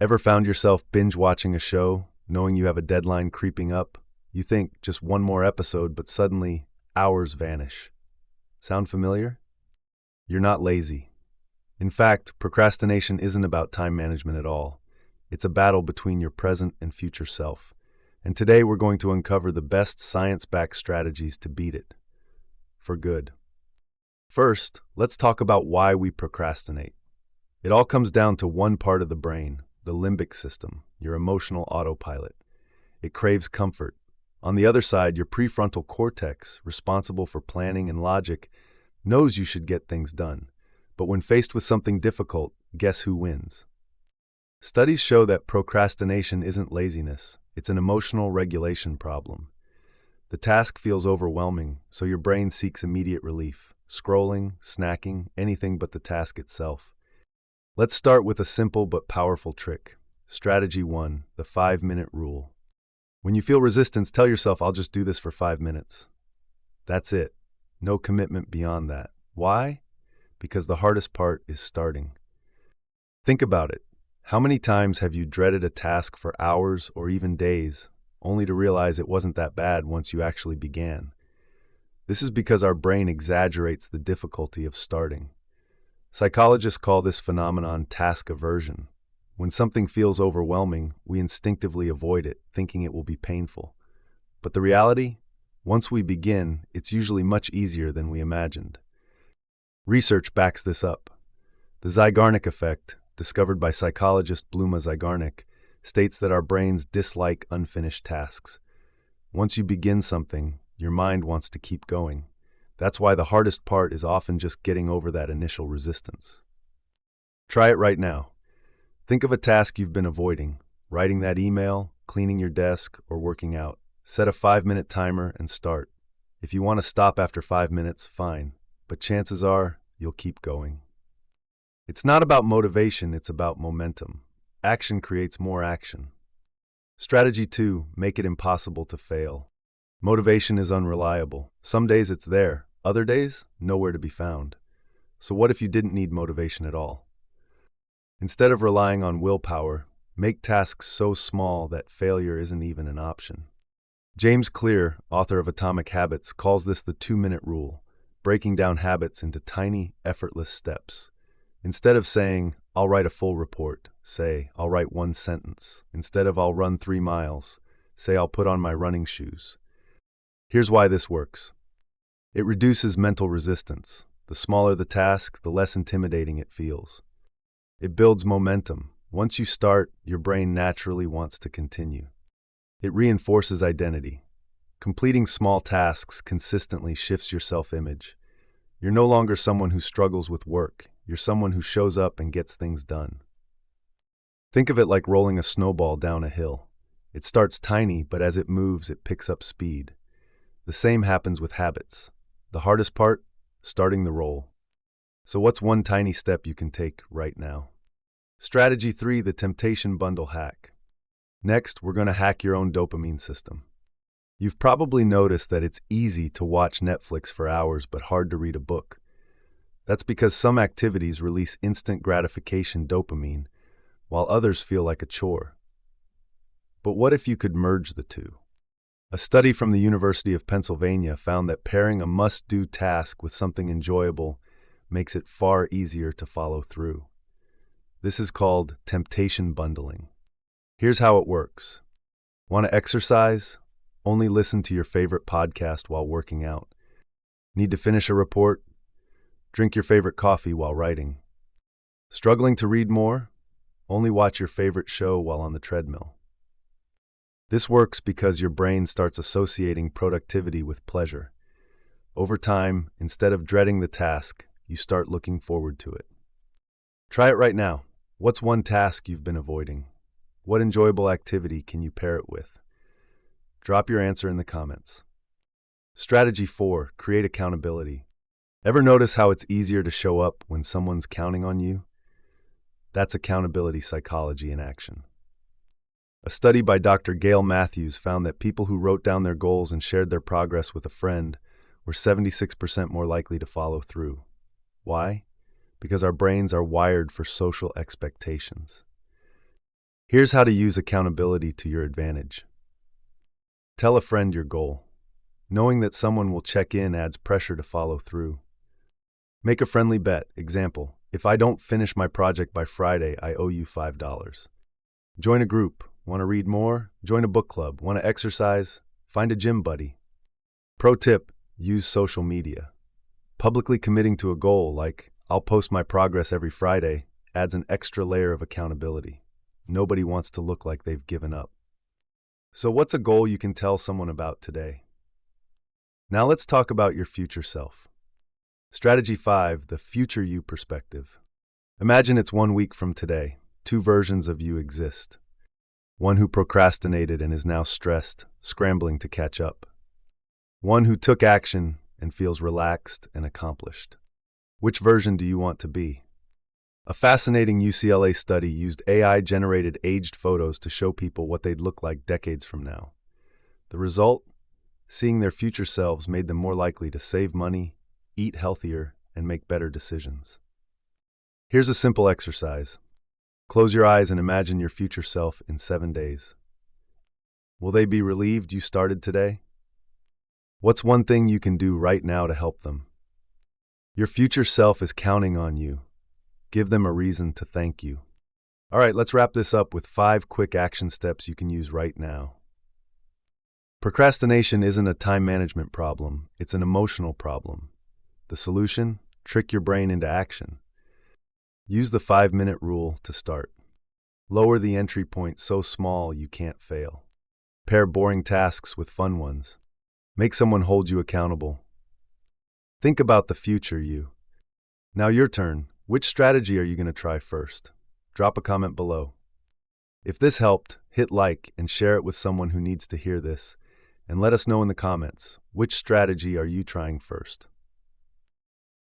Ever found yourself binge watching a show, knowing you have a deadline creeping up? You think just one more episode, but suddenly hours vanish. Sound familiar? You're not lazy. In fact, procrastination isn't about time management at all. It's a battle between your present and future self. And today we're going to uncover the best science-backed strategies to beat it. For good. First, let's talk about why we procrastinate. It all comes down to one part of the brain, the limbic system, your emotional autopilot. It craves comfort. On the other side, your prefrontal cortex, responsible for planning and logic, knows you should get things done. But when faced with something difficult, guess who wins? Studies show that procrastination isn't laziness, it's an emotional regulation problem. The task feels overwhelming, so your brain seeks immediate relief, scrolling, snacking, anything but the task itself. Let's start with a simple but powerful trick. Strategy 1, the 5-minute rule. When you feel resistance, tell yourself, I'll just do this for 5 minutes. That's it. No commitment beyond that. Why? Because the hardest part is starting. Think about it. How many times have you dreaded a task for hours or even days, only to realize it wasn't that bad once you actually began? This is because our brain exaggerates the difficulty of starting. Psychologists call this phenomenon task aversion. When something feels overwhelming, we instinctively avoid it, thinking it will be painful. But the reality? Once we begin, it's usually much easier than we imagined. Research backs this up. The Zeigarnik effect, discovered by psychologist Bluma Zeigarnik, states that our brains dislike unfinished tasks. Once you begin something, your mind wants to keep going. That's why the hardest part is often just getting over that initial resistance. Try it right now. Think of a task you've been avoiding, writing that email, cleaning your desk, or working out. Set a 5-minute timer and start. If you want to stop after 5 minutes, fine, but chances are you'll keep going. It's not about motivation, it's about momentum. Action creates more action. Strategy 2, make it impossible to fail. Motivation is unreliable. Some days it's there, other days, nowhere to be found. So what if you didn't need motivation at all? Instead of relying on willpower, make tasks so small that failure isn't even an option. James Clear, author of Atomic Habits, calls this the 2-minute rule, breaking down habits into tiny, effortless steps. Instead of saying, I'll write a full report, say, I'll write 1 sentence. Instead of I'll run 3 miles, say, I'll put on my running shoes. Here's why this works. It reduces mental resistance. The smaller the task, the less intimidating it feels. It builds momentum. Once you start, your brain naturally wants to continue. It reinforces identity. Completing small tasks consistently shifts your self-image. You're no longer someone who struggles with work. You're someone who shows up and gets things done. Think of it like rolling a snowball down a hill. It starts tiny, but as it moves, it picks up speed. The same happens with habits. The hardest part? Starting the roll. So what's one tiny step you can take right now? Strategy 3, the temptation bundle hack. Next, we're going to hack your own dopamine system. You've probably noticed that it's easy to watch Netflix for hours but hard to read a book. That's because some activities release instant gratification dopamine, while others feel like a chore. But what if you could merge the two? A study from the University of Pennsylvania found that pairing a must-do task with something enjoyable makes it far easier to follow through. This is called temptation bundling. Here's how it works. Want to exercise? Only listen to your favorite podcast while working out. Need to finish a report? Drink your favorite coffee while writing. Struggling to read more? Only watch your favorite show while on the treadmill. This works because your brain starts associating productivity with pleasure. Over time, instead of dreading the task, you start looking forward to it. Try it right now. What's one task you've been avoiding? What enjoyable activity can you pair it with? Drop your answer in the comments. Strategy 4, create accountability. Ever notice how it's easier to show up when someone's counting on you? That's accountability psychology in action. A study by Dr. Gail Matthews found that people who wrote down their goals and shared their progress with a friend were 76% more likely to follow through. Why? Because our brains are wired for social expectations. Here's how to use accountability to your advantage. Tell a friend your goal. Knowing that someone will check in adds pressure to follow through. Make a friendly bet. Example, if I don't finish my project by Friday, I owe you $5. Join a group. Want to read more? Join a book club. Want to exercise? Find a gym buddy. Pro tip, use social media. Publicly committing to a goal like, I'll post my progress every Friday, adds an extra layer of accountability. Nobody wants to look like they've given up. So what's a goal you can tell someone about today? Now let's talk about your future self. Strategy 5, the future you perspective. Imagine it's 1 week from today. 2 versions of you exist. One who procrastinated and is now stressed, scrambling to catch up. One who took action and feels relaxed and accomplished. Which version do you want to be? A fascinating UCLA study used AI-generated aged photos to show people what they'd look like decades from now. The result? Seeing their future selves made them more likely to save money, eat healthier, and make better decisions. Here's a simple exercise. Close your eyes and imagine your future self in 7 days. Will they be relieved you started today? What's one thing you can do right now to help them? Your future self is counting on you. Give them a reason to thank you. All right, let's wrap this up with 5 quick action steps you can use right now. Procrastination isn't a time management problem, it's an emotional problem. The solution? Trick your brain into action. Use the 5-minute rule to start. Lower the entry point so small you can't fail. Pair boring tasks with fun ones. Make someone hold you accountable. Think about the future you. Now your turn. Which strategy are you going to try first? Drop a comment below. If this helped, hit like and share it with someone who needs to hear this. And let us know in the comments, which strategy are you trying first?